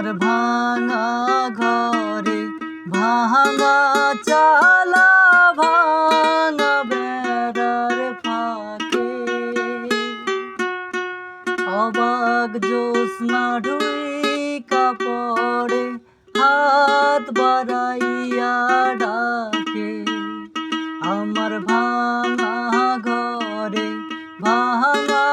আমার ভাঙা ঘরে ভাঙা চালা ভাঙা বেড়ার ফাঁকে অবাক জ্যোৎস্না ঢুইকা পড়ে হাত বাড়াইয়া ডাকে আমার ভাঙা ঘরে ভাঙা